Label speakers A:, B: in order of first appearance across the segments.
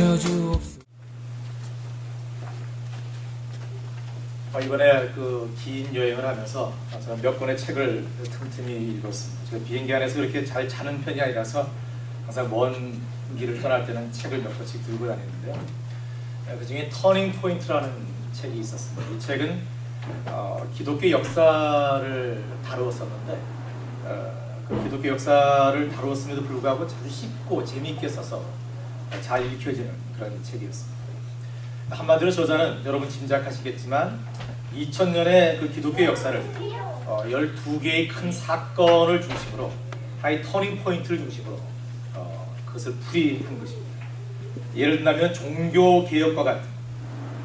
A: 하여 주옵소서.
B: 이번에 그 긴 여행을 하면서 저는 몇 권의 책을 틈틈이 읽었습니다. 제가 비행기 안에서 그렇게 잘 자는 편이 아니라서 항상 먼 길을 떠날 때는 책을 몇 권씩 들고 다니는데요. 그 중에 터닝 포인트라는 책이 있었습니다. 이 책은 기독교 역사를 다루었었는데 그 기독교 역사를 다루었음에도 불구하고 아주 쉽고 재미있게 써서 잘 읽혀지는 그런 책이었습니다. 한마디로 저자는 여러분 짐작하시겠지만 2000년의 그 기독교 역사를 12개의 큰 사건을 중심으로 하이 터닝 포인트를 중심으로 그것을 풀이한 것입니다. 예를 들면 종교개혁과 같은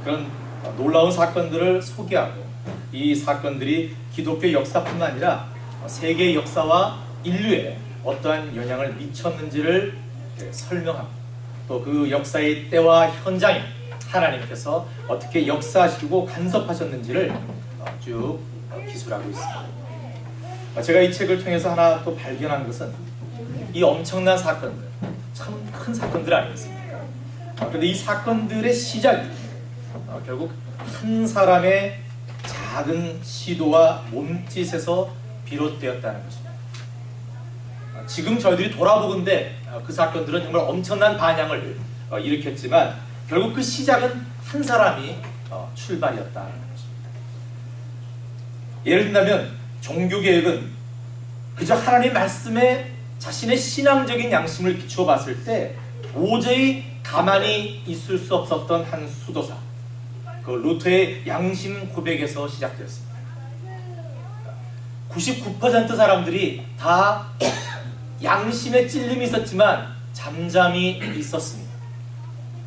B: 그런 놀라운 사건들을 소개하고 이 사건들이 기독교 역사뿐만 아니라 세계 역사와 인류에 어떠한 영향을 미쳤는지를 설명하고 또 그 역사의 때와 현장에 하나님께서 어떻게 역사하시고 간섭하셨는지를 쭉 기술하고 있습니다. 제가 이 책을 통해서 하나 또 발견한 것은 이 엄청난 사건들, 참 큰 사건들 아니겠습니까? 그런데 이 사건들의 시작이 결국 한 사람의 작은 시도와 몸짓에서 비롯되었다는 것입니다. 지금 저희들이 돌아보건대 그 사건들은 정말 엄청난 반향을 일으켰지만 결국 그 시작은 한 사람이 출발이었다는 것입니다. 예를 들면 종교개혁은 그저 하나님 말씀에 자신의 신앙적인 양심을 비추어 봤을 때 도저히 가만히 있을 수 없었던 한 수도사, 그 루터의 양심 고백에서 시작되었습니다. 99% 사람들이 다 양심에 찔림이 있었지만 잠잠히 있었습니다.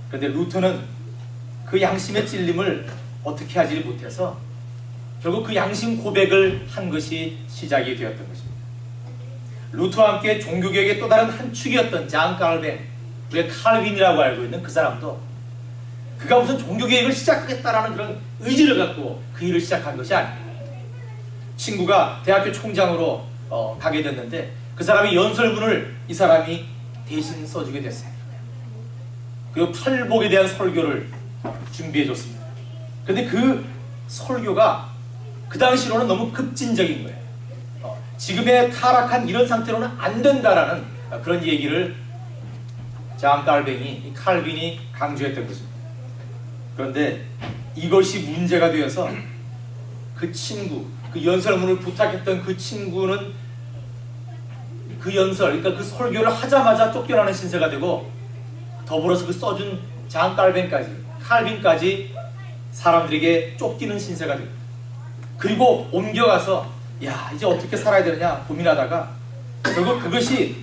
B: 그런데 루터는 그 양심의 찔림을 어떻게 하지 못해서 결국 그 양심 고백을 한 것이 시작이 되었던 것입니다. 루터와 함께 종교개혁의 또 다른 한 축이었던 잔 칼빈, 우리가 칼빈이라고 알고 있는 그 사람도 그가 무슨 종교개혁을 시작하겠다라는 그런 의지를 갖고 그 일을 시작한 것이 아닙니다. 친구가 대학교 총장으로 가게 됐는데 그 사람의 연설문을 이 사람이 대신 써주게 됐어요. 그리고 팔복에 대한 설교를 준비해줬습니다. 그런데 그 설교가 그 당시로는 너무 급진적인 거예요. 지금의 타락한 이런 상태로는 안 된다라는 그런 얘기를 잔 칼빈이 강조했던 것입니다. 그런데 이것이 문제가 되어서 그 친구, 그 연설문을 부탁했던 그 친구는 그 연설, 그러니까 그 설교를 하자마자 쫓겨나는 신세가 되고 더불어서 그 써준 잔 칼빈까지 사람들에게 쫓기는 신세가 됩니다. 그리고 옮겨가서 야 이제 어떻게 살아야 되느냐 고민하다가 결국 그것이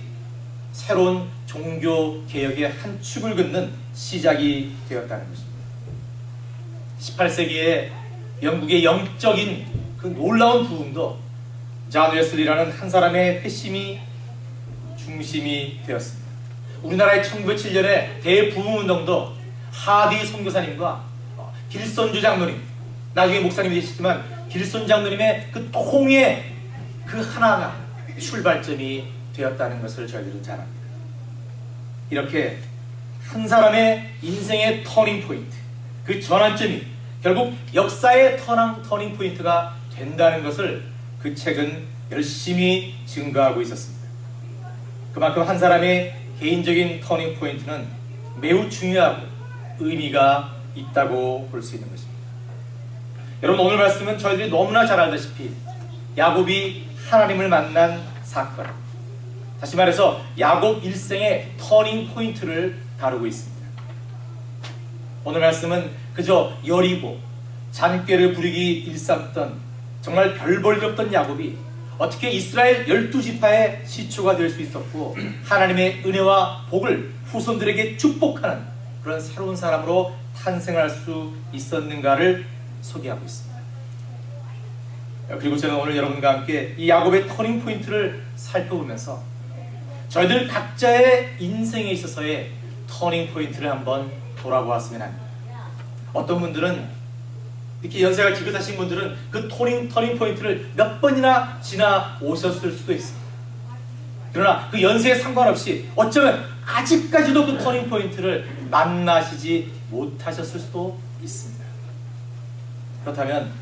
B: 새로운 종교개혁의 한 축을 긋는 시작이 되었다는 것입니다. 18세기에 영국의 영적인 그 놀라운 부흥도 잔 웨슬리라는 한 사람의 회심이 중심이 되었습니다. 우리나라의 1907년에 대부흥운동도 하디 선교사님과 길손주 장로님, 나중에 목사님이 되시지만 길손 장로님의 그 통의 그 하나가 출발점이 되었다는 것을 저희들은 잘 압니다. 이렇게 한 사람의 인생의 터닝 포인트, 그 전환점이 결국 역사의 터닝 포인트가 된다는 것을 그 책은 열심히 증거하고 있었습니다. 그만큼 한 사람의 개인적인 터닝 포인트는 매우 중요하고 의미가 있다고 볼 수 있는 것입니다. 여러분 오늘 말씀은 저희들이 너무나 잘 알다시피 야곱이 하나님을 만난 사건, 다시 말해서 야곱 일생의 터닝 포인트를 다루고 있습니다. 오늘 말씀은 그저 여리고 잔꾀를 부리기 일삼던 정말 별 볼 일 없던 야곱이 어떻게 이스라엘 12지파의 시초가 될 수 있었고 하나님의 은혜와 복을 후손들에게 축복하는 그런 새로운 사람으로 탄생할 수 있었는가를 소개하고 있습니다. 그리고 저는 오늘 여러분과 함께 이 야곱의 터닝 포인트를 살펴보면서 저희들 각자의 인생에 있어서의 터닝 포인트를 한번 돌아보았으면 합니다. 어떤 분들은 이렇게 연세가 지긋하신 분들은 그 터닝 포인트를 몇 번이나 지나 오셨을 수도 있습니다. 그러나 그 연세에 상관없이 어쩌면 아직까지도 그 터닝 포인트를 만나시지 못하셨을 수도 있습니다. 그렇다면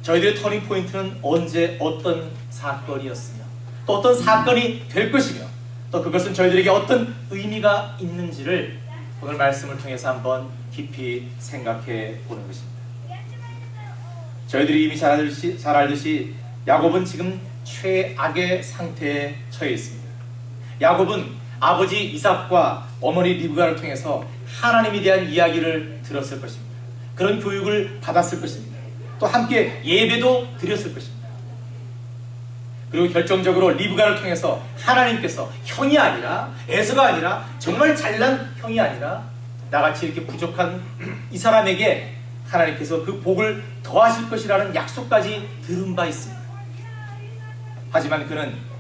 B: 저희들의 터닝 포인트는 언제 어떤 사건이었으며 또 어떤 사건이 될 것이며 또 그것은 저희들에게 어떤 의미가 있는지를 오늘 말씀을 통해서 한번 깊이 생각해 보는 것입니다. 저희들이 이미 잘 알듯이 야곱은 지금 최악의 상태에 처해 있습니다. 야곱은 아버지 이삭과 어머니 리브가를 통해서 하나님에 대한 이야기를 들었을 것입니다. 그런 교육을 받았을 것입니다. 또 함께 예배도 드렸을 것입니다. 그리고 결정적으로 리브가를 통해서 하나님께서 형이 아니라 에서가 아니라 정말 잘난 형이 아니라 나같이 이렇게 부족한 이 사람에게 하나님께서 그 복을 더하실 것이라는 약속까지 들은 바 있습니다. 하지만 그는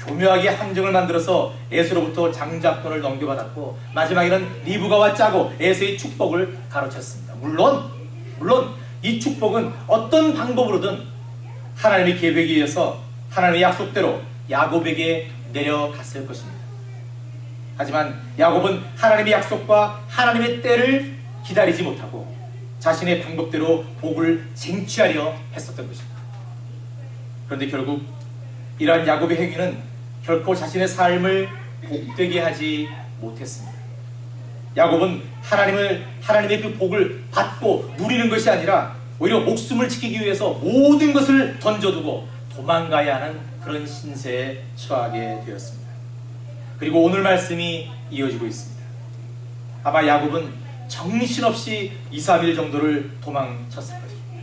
B: 교묘하게 함정을 만들어서 에서로부터 장자권을 넘겨받았고 마지막에는 리브가와 짜고 에서의 축복을 가로챘습니다. 물론 이 축복은 어떤 방법으로든 하나님의 계획에 의해서 하나님의 약속대로 야곱에게 내려갔을 것입니다. 하지만 야곱은 하나님의 약속과 하나님의 때를 기다리지 못하고 자신의 방법대로 복을 쟁취하려 했었던 것입니다. 그런데 결국 이러한 야곱의 행위는 결코 자신의 삶을 복되게 하지 못했습니다. 야곱은 하나님의 그 복을 받고 누리는 것이 아니라 오히려 목숨을 지키기 위해서 모든 것을 던져두고 도망가야 하는 그런 신세에 처하게 되었습니다. 그리고 오늘 말씀이 이어지고 있습니다. 아마 야곱은 정신없이 2, 3일 정도를 도망쳤을 것입니다.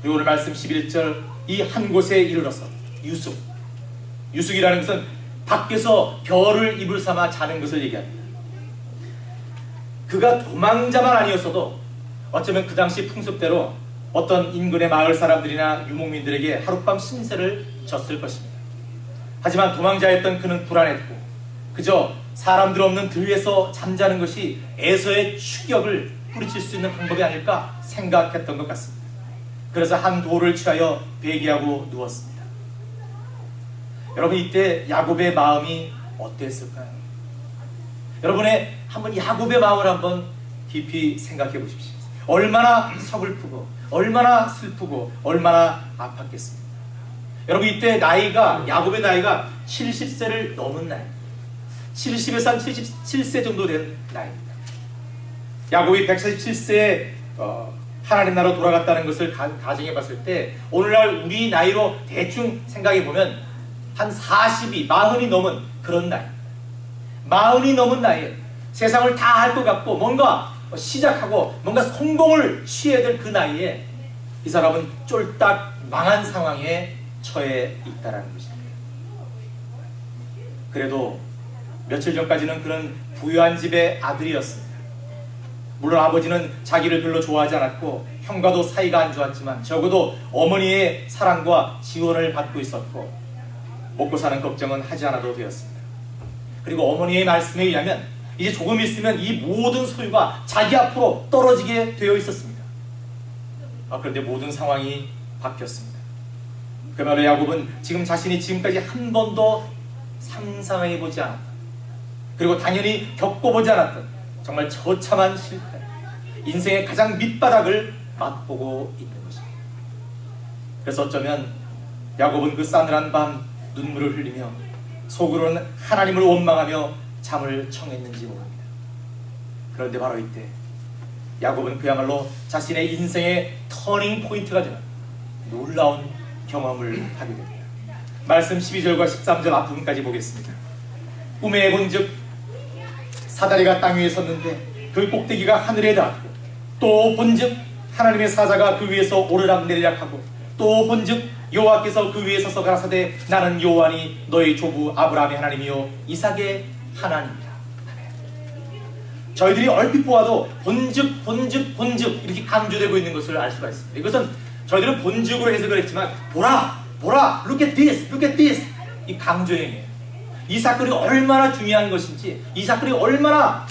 B: 그리고 오늘 말씀 11절 이 한 곳에 이르러서 유숙이라는 것은 밖에서 별을 이불 삼아 자는 것을 얘기합니다. 그가 도망자만 아니었어도 어쩌면 그 당시 풍습대로 어떤 인근의 마을 사람들이나 유목민들에게 하룻밤 신세를 졌을 것입니다. 하지만 도망자였던 그는 불안했고 그저 사람들 없는 들에서 잠자는 것이 에서의 추격을 뿌리칠 수 있는 방법이 아닐까 생각했던 것 같습니다. 그래서 한 돌을 취하여 베개하고 누웠습니다. 여러분 이때 야곱의 마음이 어땠을까요? 여러분의 한번 야곱의 마음을 한번 깊이 생각해 보십시오. 얼마나 서글프고 얼마나 슬프고 얼마나 아팠겠습니까? 여러분 이때 야곱의 나이가 70세를 넘은 나이, 70에서 한 77세 정도 된 나이입니다. 야곱이 147세에 하나님 나라로 돌아갔다는 것을 가정해 봤을 때 오늘날 우리 나이로 대충 생각해 보면 한 40이 넘은 그런 나이, 40이 넘은 나이에 세상을 다 할 것 같고 뭔가 시작하고 뭔가 성공을 취해야 될 그 나이에 이 사람은 쫄딱 망한 상황에 처해 있다는 것입니다. 그래도 며칠 전까지는 그는 부유한 집의 아들이었습니다. 물론 아버지는 자기를 별로 좋아하지 않았고 형과도 사이가 안 좋았지만 적어도 어머니의 사랑과 지원을 받고 있었고 먹고 사는 걱정은 하지 않아도 되었습니다. 그리고 어머니의 말씀에 의하면 이제 조금 있으면 이 모든 소유가 자기 앞으로 떨어지게 되어 있었습니다. 그런데 모든 상황이 바뀌었습니다. 그야말로 야곱은 지금 자신이 지금까지 한 번도 상상해보지 않았다. 그리고 당연히 겪어보지 않았던 정말 처참한 실패, 인생의 가장 밑바닥을 맛보고 있는 것입니다. 그래서 어쩌면 야곱은 그 싸늘한 밤 눈물을 흘리며 속으로는 하나님을 원망하며 잠을 청했는지 모릅니다. 그런데 바로 이때 야곱은 그야말로 자신의 인생의 터닝 포인트가 되는 놀라운 경험을 하게 됩니다. 말씀 12절과 13절 앞부분까지 보겠습니다. 꿈에 본즉 사다리가 땅 위에 섰는데 그 꼭대기가 하늘에 닿았고 또 본즉 하나님의 사자가 그 위에서 오르락 내리락 하고 또 본즉 여호와께서 그 위에 서서 가라사대 나는 여호와니 너의 조부 아브라함의 하나님이요 이삭의 하나님이라. 저희들이 얼핏 보아도 본즉 이렇게 강조되고 있는 것을 알 수가 있습니다. 이것은 저희들은 본즉으로 해석을 했지만 보라 look at this 이 강조행이에요. 이 사건이 얼마나 중요한 것인지, 이 사건이 얼마나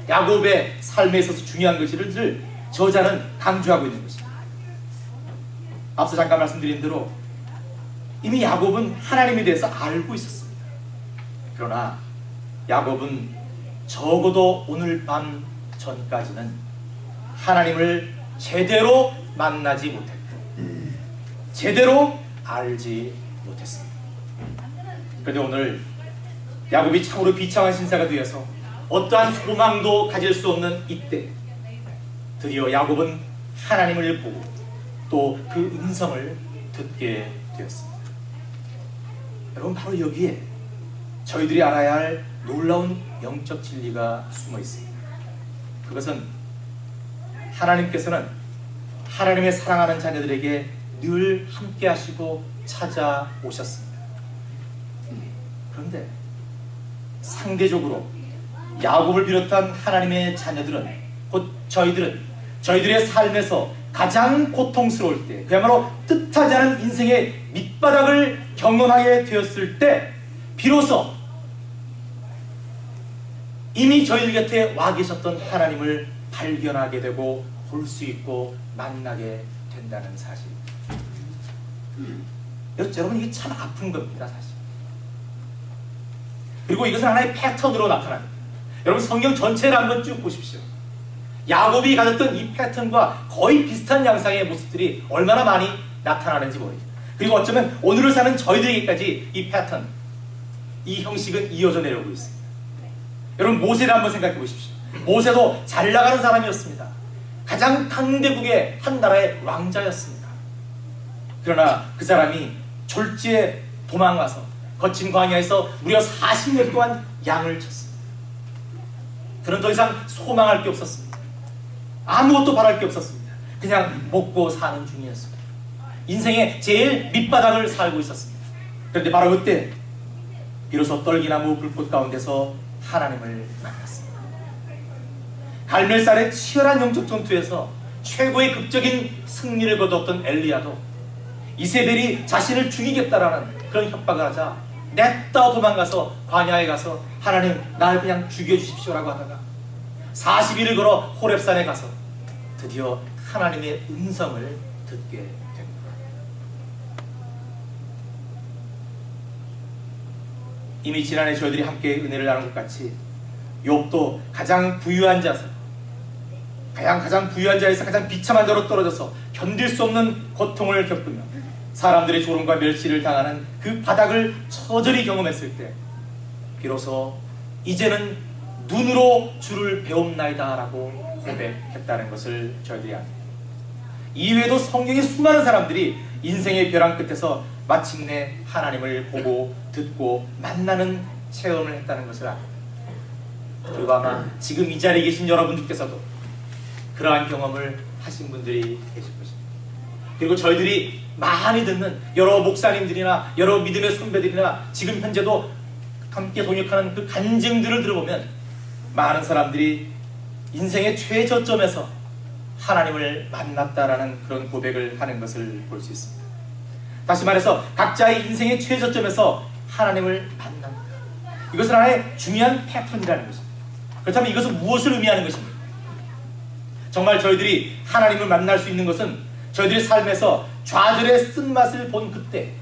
B: 야곱의 삶에 있어서 중요한 것인지를 저자는 강조하고 있는 것입니다. 앞서 잠깐 말씀드린 대로 이미 야곱은 하나님에 대해서 알고 있었습니다. 그러나 야곱은 적어도 오늘 밤 전까지는 하나님을 제대로 만나지 못했고 제대로 알지 못했습니다. 그런데 오늘 야곱이 참으로 비참한 신사가 되어서 어떠한 소망도 가질 수 없는 이때 드디어 야곱은 하나님을 보고 또 그 음성을 듣게 되었습니다. 여러분, 바로 여기에 저희들이 알아야 할 놀라운 영적 진리가 숨어 있습니다. 그것은 하나님께서는 하나님의 사랑하는 자녀들에게 늘 함께 하시고 찾아오셨습니다. 그런데 상대적으로 야곱을 비롯한 하나님의 자녀들은, 곧 저희들의 삶에서 가장 고통스러울 때, 그야말로 뜻하지 않은 인생의 밑바닥을 경험하게 되었을 때 비로소 이미 저희들 곁에 와 계셨던 하나님을 발견하게 되고 볼 수 있고 만나게 된다는 사실. 여러분, 이게 참 아픈 겁니다, 사실. 그리고 이것은 하나의 패턴으로 나타납니다. 여러분, 성경 전체를 한번 쭉 보십시오. 야곱이 가졌던 이 패턴과 거의 비슷한 양상의 모습들이 얼마나 많이 나타나는지 모릅니다. 그리고 어쩌면 오늘을 사는 저희들에게까지 이 패턴, 이 형식은 이어져 내려오고 있습니다. 여러분, 모세를 한번 생각해 보십시오. 모세도 잘 나가는 사람이었습니다. 가장 강대국의 한 나라의 왕자였습니다. 그러나 그 사람이 졸지에 도망가서 거친 광야에서 무려 40년 동안 양을 쳤습니다. 그는 더 이상 소망할 게 없었습니다. 아무것도 바랄 게 없었습니다. 그냥 먹고 사는 중이었습니다. 인생의 제일 밑바닥을 살고 있었습니다. 그런데 바로 그때 비로소 떨기나무 불꽃 가운데서 하나님을 만났습니다. 갈멜살의 치열한 영적 전투에서 최고의 극적인 승리를 거두었던 엘리야도 이세벨이 자신을 죽이겠다라는 그런 협박을 하자 냈다 도망가서 광야에 가서 하나님, 날 그냥 죽여주십시오라고 하다가 40일을 걸어 호렙산에 가서 드디어 하나님의 음성을 듣게 됩니다. 이미 지난해 저희들이 함께 은혜를 나눈 것 같이 욥도 가장 부유한 자에서 가장 비참한 자로 떨어져서 견딜 수 없는 고통을 겪으며 사람들의 조롱과 멸시를 당하는 그 바닥을 처절히 경험했을 때 비로소 이제는 눈으로 주를 배움나이다 라고 고백했다는 것을 저희들이 압니다. 이외에도 성경의 수많은 사람들이 인생의 벼랑 끝에서 마침내 하나님을 보고 듣고 만나는 체험을 했다는 것을 압니다. 그리고 아마 지금 이 자리에 계신 여러분들께서도 그러한 경험을 하신 분들이 계실 것입니다. 그리고 저희들이 많이 듣는 여러 목사님들이나 여러 믿음의 선배들이나 지금 현재도 함께 동역하는 그 간증들을 들어보면 많은 사람들이 인생의 최저점에서 하나님을 만났다라는 그런 고백을 하는 것을 볼 수 있습니다. 다시 말해서 각자의 인생의 최저점에서 하나님을 만납니다. 이것은 하나의 중요한 패턴이라는 것입니다. 그렇다면 이것은 무엇을 의미하는 것입니까? 정말 저희들이 하나님을 만날 수 있는 것은 저희들의 삶에서 좌절의 쓴맛을 본 그때,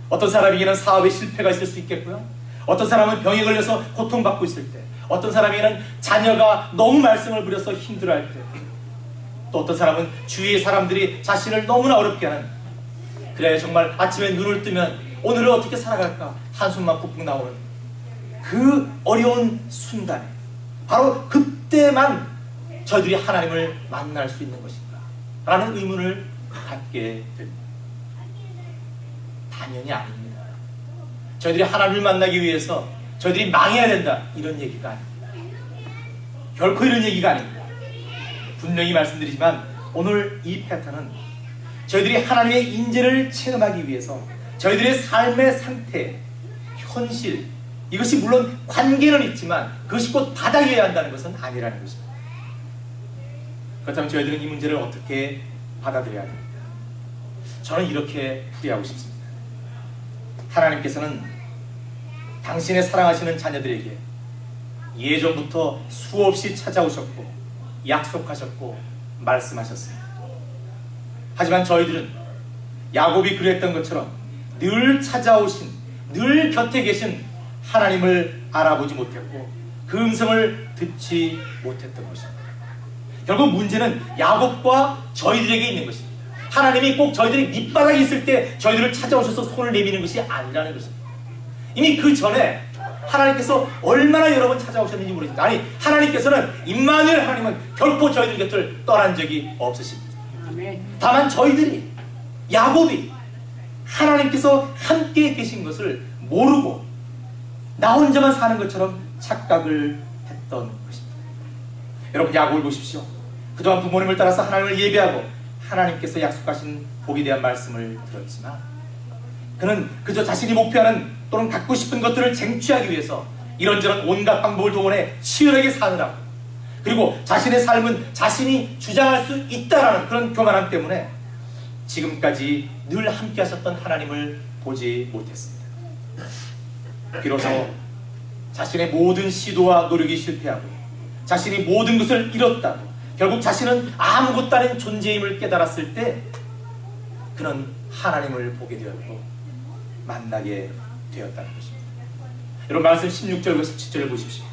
B: 어떤 사람에게는 사업의 실패가 있을 수 있겠고요, 어떤 사람은 병에 걸려서 고통받고 있을 때, 어떤 사람에게는 자녀가 너무 말썽을 부려서 힘들어할 때, 또 어떤 사람은 주위의 사람들이 자신을 너무나 어렵게 하는, 그래야 정말 아침에 눈을 뜨면 오늘을 어떻게 살아갈까 한숨만 푹푹 나오는 그 어려운 순간에 바로 그때만 저희들이 하나님을 만날 수 있는 것인가 라는 의문을 갖게 됩니다. 당연히 아닙니다. 저희들이 하나님을 만나기 위해서 저희들이 망해야 된다, 이런 얘기가 아닙니다. 결코 이런 얘기가 아닙니다. 분명히 말씀드리지만 오늘 이 패턴은 저희들이 하나님의 인재를 체험하기 위해서 저희들의 삶의 상태, 현실, 이것이 물론 관계는 있지만 그것이 곧 바닥이어야 한다는 것은 아니라는 것입니다. 그렇다면 저희들은 이 문제를 어떻게 받아들여야 됩니까? 저는 이렇게 풀이하고 싶습니다. 하나님께서는 당신의 사랑하시는 자녀들에게 예전부터 수없이 찾아오셨고 약속하셨고 말씀하셨습니다. 하지만 저희들은 야곱이 그랬던 것처럼 늘 찾아오신, 늘 곁에 계신 하나님을 알아보지 못했고 그 음성을 듣지 못했던 것입니다. 결국 문제는 야곱과 저희들에게 있는 것입니다. 하나님이 꼭 저희들이 밑바닥에 있을 때 저희들을 찾아오셔서 손을 내미는 것이 아니라는 것입니다. 이미 그 전에 하나님께서 얼마나 여러 번 찾아오셨는지 모르겠습니다. 아니, 하나님께서는 임마누엘 하나님은 결코 저희들 곁을 떠난 적이 없으십니다. 다만 저희들이, 야곱이 하나님께서 함께 계신 것을 모르고 나 혼자만 사는 것처럼 착각을 했던 것입니다. 여러분, 야곱을 보십시오. 그동안 부모님을 따라서 하나님을 예배하고 하나님께서 약속하신 복에 대한 말씀을 들었지만 그는 그저 자신이 목표하는 또는 갖고 싶은 것들을 쟁취하기 위해서 이런저런 온갖 방법을 동원해 치열하게 사느라고, 그리고 자신의 삶은 자신이 주장할 수 있다라는 그런 교만함 때문에 지금까지 늘 함께 하셨던 하나님을 보지 못했습니다. 비로소 자신의 모든 시도와 노력이 실패하고 자신이 모든 것을 잃었다고, 결국 자신은 아무것도 아닌 존재임을 깨달았을 때 그는 하나님을 보게 되었고 만나게 되었다는 것입니다. 여러분, 말씀 16절과 17절을 보십시오.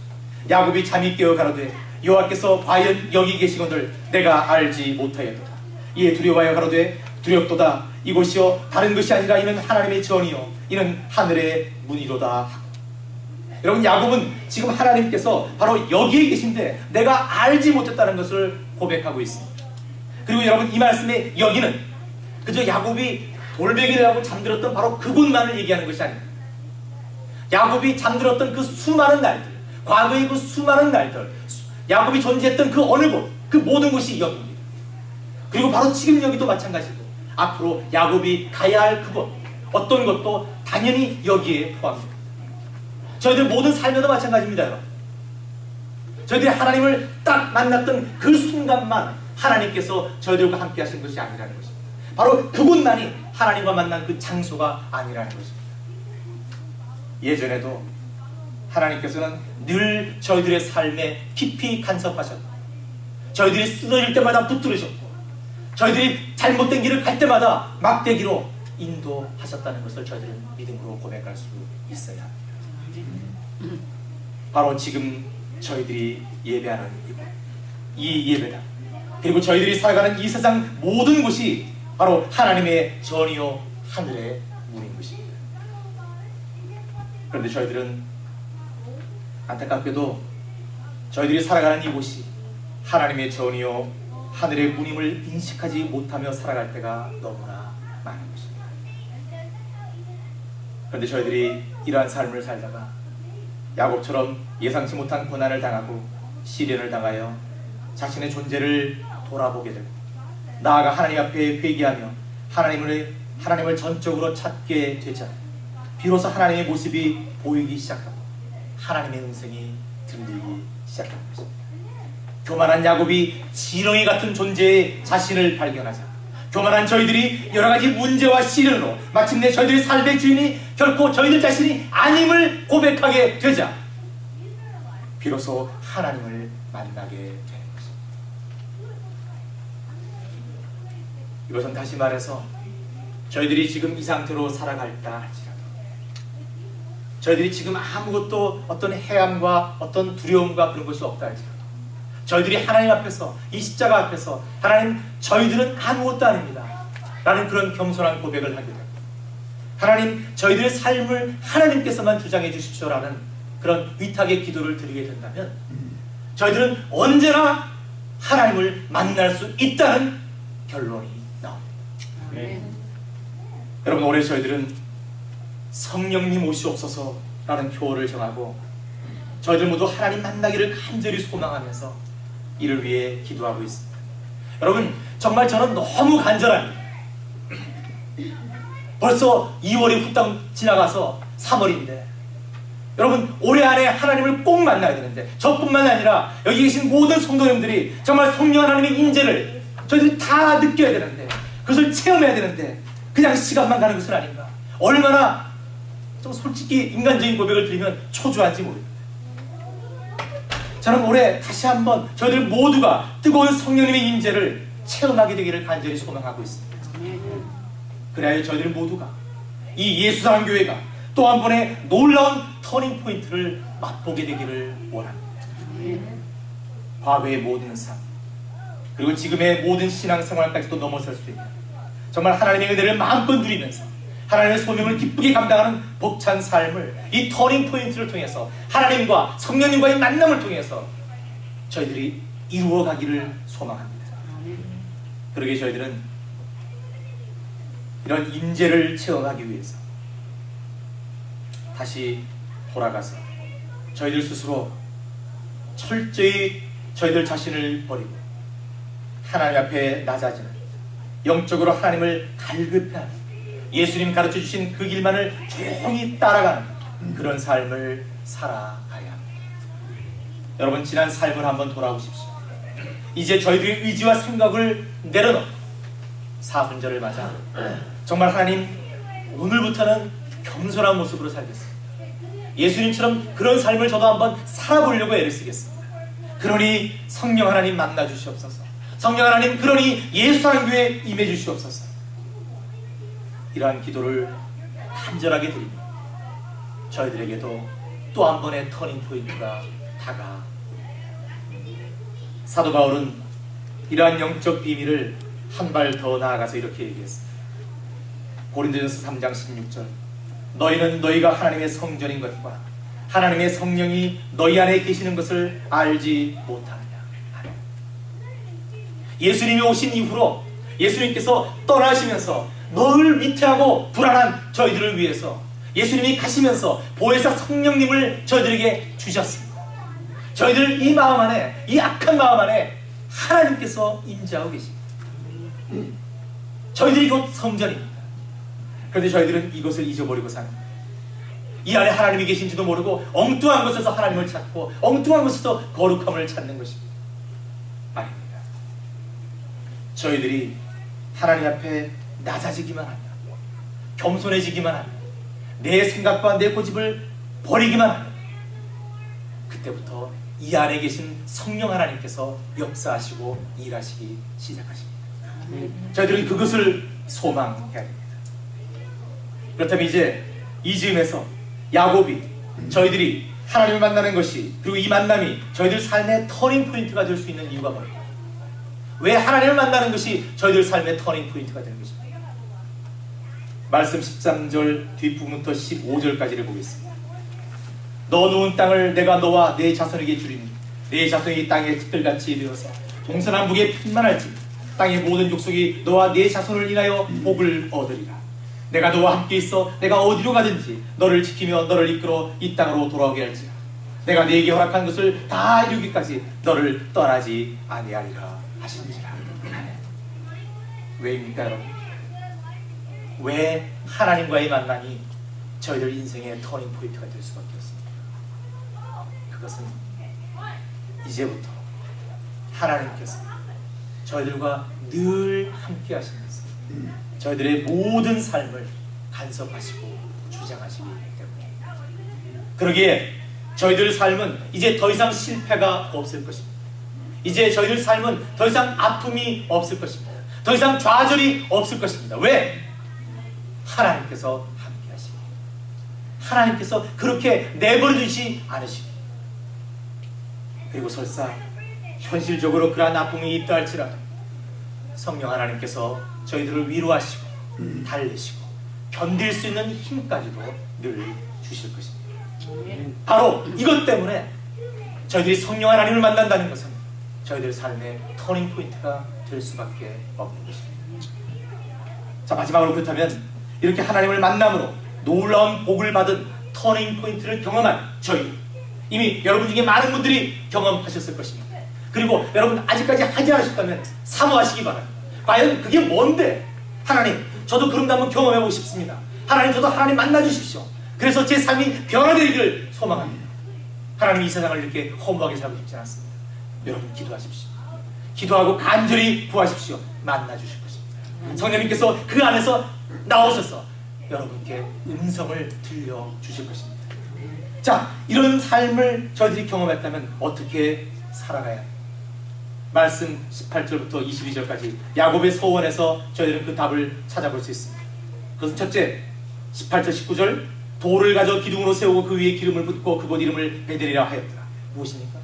B: 야곱이 잠이 깨어 가로되 여호와께서 과연 여기 계시거늘 내가 알지 못하였도다. 이에 두려워하여 가로되 두렵도다. 이곳이요 다른 것이 아니라 이는 하나님의 전이요 이는 하늘의 문이로다. 여러분, 야곱은 지금 하나님께서 바로 여기에 계신데 내가 알지 못했다는 것을 고백하고 있습니다. 그리고 여러분, 이 말씀의 여기는 그저 야곱이 돌베개를 하고 잠들었던 바로 그곳만을 얘기하는 것이 아닙니다. 야곱이 잠들었던 그 수많은 날들, 과거의 그 수많은 날들, 야곱이 존재했던 그 어느 곳, 그 모든 곳이 여기입니다. 그리고 바로 지금 여기도 마찬가지고 앞으로 야곱이 가야 할 그곳, 어떤 것도 당연히 여기에 포함됩니다. 저희들 모든 삶에도 마찬가지입니다. 여러분, 저희들이 하나님을 딱 만났던 그 순간만 하나님께서 저희들과 함께 하신 것이 아니라는 것입니다. 바로 그곳만이 하나님과 만난 그 장소가 아니라는 것입니다. 예전에도 하나님께서는 늘 저희들의 삶에 깊이 간섭하셨고, 저희들이 쓰러질 때마다 붙들으셨고, 저희들이 잘못된 길을 갈 때마다 막대기로 인도하셨다는 것을 저희들은 믿음으로 고백할 수 있어야 합니다. 바로 지금 저희들이 예배하는 이곳, 이 예배당, 그리고 저희들이 살아가는 이 세상 모든 곳이 바로 하나님의 전이요 하늘의 문인 것입니다. 그런데 저희들은 안타깝게도 저희들이 살아가는 이곳이 하나님의 전이요 하늘의 문임을 인식하지 못하며 살아갈 때가 너무나 많은 것입니다. 그런데 저희들이 이러한 삶을 살다가 야곱처럼 예상치 못한 고난을 당하고 시련을 당하여 자신의 존재를 돌아보게 되고 나아가 하나님 앞에 회개하며 하나님을 전적으로 찾게 되자 비로소 하나님의 모습이 보이기 시작하고 하나님의 음성이 들리기 시작하는 것입니다. 교만한 야곱이 지렁이 같은 존재의 자신을 발견하자 교만한 저희들이 여러가지 문제와 시련으로 마침내 저희들의 삶의 주인이 결코 저희들 자신이 아님을 고백하게 되자 비로소 하나님을 만나게 되는 것입니다. 이것은 다시 말해서 저희들이 지금 이 상태로 살아갈다 할지라도 저희들이 지금 아무것도 어떤 해함과 어떤 두려움과 그런 것이 없다 할지라도 저희들이 하나님 앞에서 이 십자가 앞에서 하나님 저희들은 아무것도 아닙니다 라는 그런 겸손한 고백을 하게 됩니다. 하나님 저희들의 삶을 하나님께서만 주장해 주십시오 라는 그런 위탁의 기도를 드리게 된다면 저희들은 언제나 하나님을 만날 수 있다는 결론이 나옵니다. 네. 여러분, 올해 저희들은 성령님 오시옵소서 라는 표어를 정하고 저희들 모두 하나님 만나기를 간절히 소망하면서 이를 위해 기도하고 있습니다. 여러분, 정말 저는 너무 간절합니다. 벌써 2월이 후딱 지나가서 3월인데 여러분, 올해 안에 하나님을 꼭 만나야 되는데 저뿐만 아니라 여기 계신 모든 성도님들이 정말 성령 하나님의 인재를 저희들이 다 느껴야 되는데 그것을 체험해야 되는데 그냥 시간만 가는 것은 아닌가. 얼마나 좀 솔직히 인간적인 고백을 드리면 초조한지 모릅니다. 저는 올해 다시 한번 저희들 모두가 뜨거운 성령님의 인재를 체험하게 되기를 간절히 소망하고 있습니다. 그래야 저희들 모두가 이 예수사랑교회가 또 또 한 번의 놀라운 터닝 포인트를 맛보게 되기를 원합니다. 과거의 모든 삶, 그리고 지금의 모든 신앙생활까지도 넘어설 수 있는, 정말 하나님의 은혜를 마음껏 누리면서 하나님의 소명을 기쁘게 감당하는 벅찬 삶을 이 터닝 포인트를 통해서, 하나님과 성령님과의 만남을 통해서 저희들이 이루어 가기를 소망합니다. 그러기에 저희들은 이런 임재를 체험하기 위해서 다시 돌아가서 저희들 스스로 철저히 저희들 자신을 버리고 하나님 앞에 낮아지는, 영적으로 하나님을 갈급해하는, 예수님 가르쳐주신 그 길만을 조용히 따라가는 그런 삶을 살아가야 합니다. 여러분, 지난 삶을 한번 돌아보십시오. 이제 저희들의 의지와 생각을 내려놓고 사순절을 맞아 정말 하나님, 오늘부터는 겸손한 모습으로 살겠습니다. 예수님처럼 그런 삶을 저도 한번 살아보려고 애를 쓰겠습니다. 그러니 성령 하나님 만나 주시옵소서. 성령 하나님, 그러니 예수사랑교회에 임해 주시옵소서. 이러한 기도를 간절하게 드리며 저희들에게도 또 한 번의 터닝 포인트가 다가옵니다. 사도 바울은 이러한 영적 비밀을 한 발 더 나아가서 이렇게 얘기했습니다. 고린도전서 3장 16절, 너희는 너희가 하나님의 성전인 것과 하나님의 성령이 너희 안에 계시는 것을 알지 못하느냐. 예수님이 오신 이후로 예수님께서 떠나시면서 늘 위태하고 불안한 저희들을 위해서 예수님이 가시면서 보혜사 성령님을 저희들에게 주셨습니다. 저희들 이 마음 안에, 이 악한 마음 안에 하나님께서 임재하고 계십니다. 저희들이 곧 성전입니다. 그런데 저희들은 이것을 잊어버리고 사는 거예요. 이 안에 하나님이 계신지도 모르고 엉뚱한 곳에서 하나님을 찾고 엉뚱한 곳에서 거룩함을 찾는 것입니다. 아닙니다. 저희들이 하나님 앞에 낮아지기만 하면, 겸손해지기만 하면, 내 생각과 내 고집을 버리기만 하면, 그때부터 이 안에 계신 성령 하나님께서 역사하시고 일하시기 시작하십니다. 저희들은 그것을 소망해야 됩니다. 그렇다면 이제 이 즈음에서 야곱이 저희들이 하나님을 만나는 것이, 그리고 이 만남이 저희들 삶의 터닝 포인트가 될 수 있는 이유가 뭘까요? 왜 하나님을 만나는 것이 저희들 삶의 터닝 포인트가 되는 것입니까? 말씀 13절 뒷부분부터 15절까지를 보겠습니다. 너 누운 땅을 내가 너와 내 자손에게 주리니 내 자손이 땅에 특별같이 이르러서 동서남북에 핀만할지 땅의 모든 족속이 너와 내 자손을 인하여 복을 얻으리라. 내가 너와 함께 있어 내가 어디로 가든지 너를 지키며 너를 이끌어 이 땅으로 돌아오게 할지라. 내가 네게 허락한 것을 다 이루기까지 너를 떠나지 아니하리라 하시니라. 왜입니까, 여러분? 왜 하나님과의 만남이 저희들 인생의 터닝 포인트가 될 수밖에 없습니다. 그것은 이제부터 하나님께서 저희들과 늘 함께 하시면서 저희들의 모든 삶을 간섭하시고 주장하시기 때문입니다. 그러기에 저희들 삶은 이제 더 이상 실패가 없을 것입니다. 이제 저희들 삶은 더 이상 아픔이 없을 것입니다. 더 이상 좌절이 없을 것입니다. 왜? 하나님께서 함께 하시기, 하나님께서 그렇게 내버려두지 않으시기, 그리고 설사 현실적으로 그러한 아픔이 있다 할지라도 성령 하나님께서 저희들을 위로하시고 달래시고 견딜 수 있는 힘까지도 늘 주실 것입니다. 바로 이것 때문에 저희들이 성령 하나님을 만난다는 것은 저희들 삶의 터닝 포인트가 될 수밖에 없는 것입니다. 자, 마지막으로 그렇다면 이렇게 하나님을 만남으로 놀라운 복을 받은 터닝 포인트를 경험한 저희, 이미 여러분 중에 많은 분들이 경험하셨을 것입니다. 그리고 여러분 아직까지 하지 않으셨다면 사모하시기 바랍니다. 과연 그게 뭔데? 하나님, 저도 그런 거 한번 경험해보고 싶습니다. 하나님, 저도 하나님 만나주십시오. 그래서 제 삶이 변화되기를 소망합니다. 하나님, 이 세상을 이렇게 허무하게 살고 싶지 않습니다. 여러분 기도하십시오. 기도하고 간절히 구하십시오. 만나주실 것입니다. 성령님께서 그 안에서 나오셔서 여러분께 음성을 들려주실 것입니다. 자, 이런 삶을 저희들이 경험했다면 어떻게 살아가야 합니까? 말씀 18절부터 22절까지 야곱의 서원에서 저희들은 그 답을 찾아볼 수 있습니다. 그것은 첫째, 18절 19절 돌을 가져 기둥으로 세우고 그 위에 기름을 붓고 그곳 이름을 베델이라 하였더라. 무엇입니까?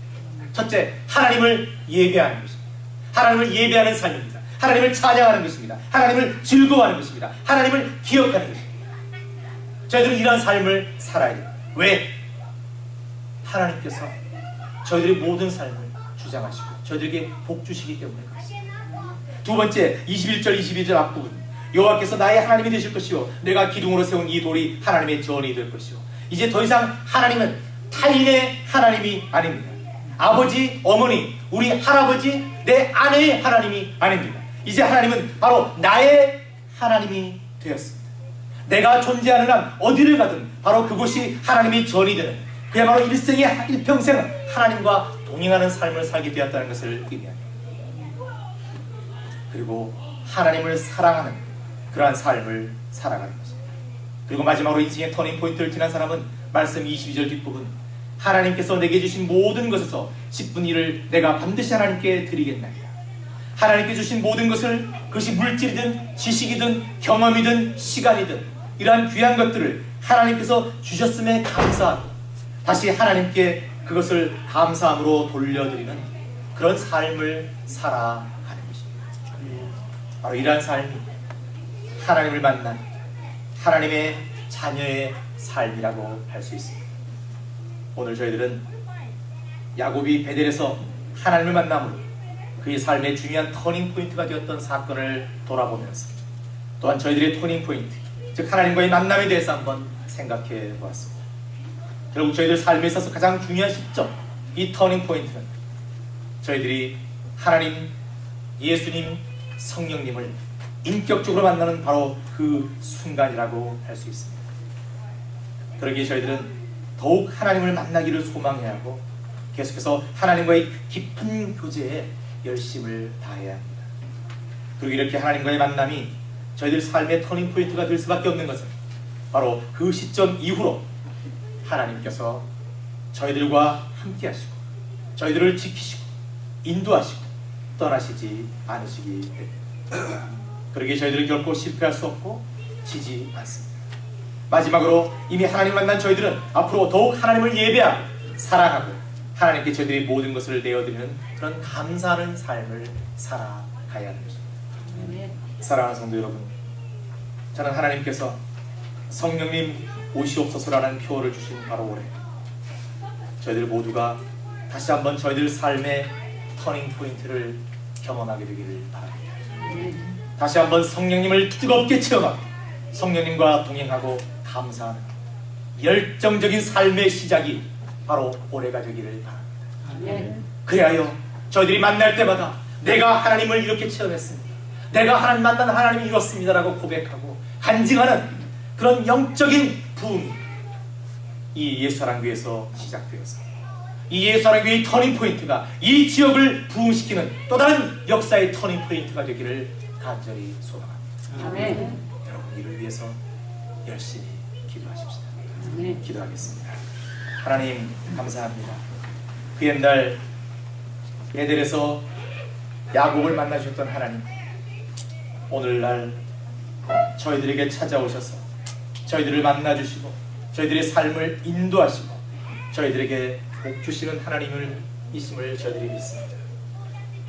B: 첫째, 하나님을 예배하는 것입니다. 하나님을 예배하는 삶입니다. 하나님을 찬양하는 것입니다. 하나님을 즐거워하는 것입니다. 하나님을 기억하는 것입니다. 저희들은 이러한 삶을 살아야 됩니다. 왜? 하나님께서 저희들의 모든 삶을 주장하시고 저희들에게 복 주시기 때문에 그렇습니다. 두 번째, 21절 22절 앞부분, 여호와께서 나의 하나님이 되실 것이요 내가 기둥으로 세운 이 돌이 하나님의 전이 될 것이요. 이제 더 이상 하나님은 타인의 하나님이 아닙니다. 아버지, 어머니, 우리 할아버지, 내 아내의 하나님이 아닙니다. 이제 하나님은 바로 나의 하나님이 되었습니다. 내가 존재하는 한 어디를 가든 바로 그곳이 하나님의 전이 되는, 그야말로 일평생 하나님과 동행하는 삶을 살게 되었다는 것을 의미합니다. 그리고 하나님을 사랑하는 그러한 삶을 살아가는 것입니다. 그리고 마지막으로 인생의 터닝포인트를 지난 사람은 말씀 22절 뒷부분, 하나님께서 내게 주신 모든 것에서 10분의 1을 내가 반드시 하나님께 드리겠나이다. 하나님께 주신 모든 것을, 그것이 물질이든 지식이든 경험이든 시간이든 이러한 귀한 것들을 하나님께서 주셨음에 감사하고 다시 하나님께 그것을 감사함으로 돌려드리는 그런 삶을 살아가는 것입니다. 바로 이러한 삶이 하나님을 만난 하나님의 자녀의 삶이라고 할 수 있습니다. 오늘 저희들은 야곱이 베델에서 하나님을 만남으로 그의 삶의 중요한 터닝포인트가 되었던 사건을 돌아보면서 또한 저희들의 터닝포인트, 즉 하나님과의 만남에 대해서 한번 생각해 보았습니다. 결국 저희들 삶에 있어서 가장 중요한 시점, 이 터닝포인트는 저희들이 하나님, 예수님, 성령님을 인격적으로 만나는 바로 그 순간이라고 할 수 있습니다. 그러기에 저희들은 더욱 하나님을 만나기를 소망해야 하고 계속해서 하나님과의 깊은 교제에 열심을 다해야 합니다. 그리고 이렇게 하나님과의 만남이 저희들 삶의 터닝포인트가 될 수밖에 없는 것은 바로 그 시점 이후로 하나님께서 저희들과 함께 하시고 저희들을 지키시고 인도하시고 떠나시지 않으시기 때문에 그러기에 저희들은 결코 실패할 수 없고 지지 않습니다. 마지막으로 이미 하나님 만난 저희들은 앞으로 더욱 하나님을 예배하고 사랑하고 하나님께 저희들이 모든 것을 내어드리는 그런 감사하는 삶을 살아가야 하는 것입니다. 사랑하는 성도 여러분, 저는 하나님께서 성령님 오시옵소서라는 표어를 주신 바로 올해 저희들 모두가 다시 한번 저희들 삶의 터닝포인트를 경험하게 되기를 바랍니다. 다시 한번 성령님을 뜨겁게 체험하고 성령님과 동행하고 감사하는 열정적인 삶의 시작이 바로 올해가 되기를 바랍니다. 그리하여 저희들이 만날 때마다 내가 하나님을 이렇게 체험했습니다, 내가 하나님 만난 하나님이 이렇습니다라고 고백하고 간증하는 그런 영적인 부흥이 이 예수사랑교회에서 시작되어서 이 예수사랑교회의 터닝포인트가 이 지역을 부흥시키는 또 다른 역사의 터닝포인트가 되기를 간절히 소망합니다.
A: 아멘.
B: 여러분 이를 위해서 열심히 기도하십시다. 기도하겠습니다. 하나님 감사합니다. 그 옛날 베델에서 야곱을 만나주셨던 하나님, 오늘날 저희들에게 찾아오셔서 저희들을 만나주시고 저희들의 삶을 인도하시고 저희들에게 복 주시는 하나님을 이심을 저희들이 믿습니다.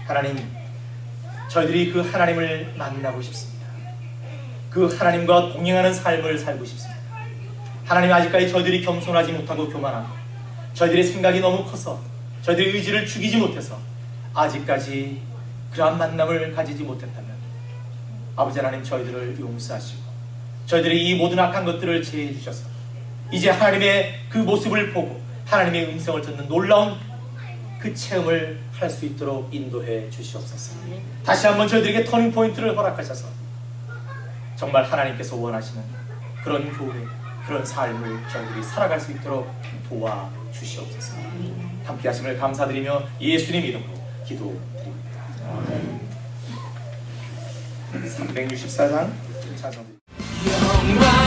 B: 하나님, 저희들이 그 하나님을 만나고 싶습니다. 그 하나님과 동행하는 삶을 살고 싶습니다. 하나님, 아직까지 저희들이 겸손하지 못하고 교만하고 저희들의 생각이 너무 커서 저희들의 의지를 죽이지 못해서 아직까지 그러한 만남을 가지지 못했다면 아버지 하나님, 저희들을 용서하시고 저희들이 이 모든 악한 것들을 제해해 주셔서 이제 하나님의 그 모습을 보고 하나님의 음성을 듣는 놀라운 그 체험을 할 수 있도록 인도해 주시옵소서. 다시 한번 저희들에게 터닝포인트를 허락하셔서 정말 하나님께서 원하시는 그런 교회, 그런 삶을 저희들이 살아갈 수 있도록 도와주시옵소서. 함께 하심을 감사드리며 예수님 이름으로 기도드립니다. 364장 찬송드립니다.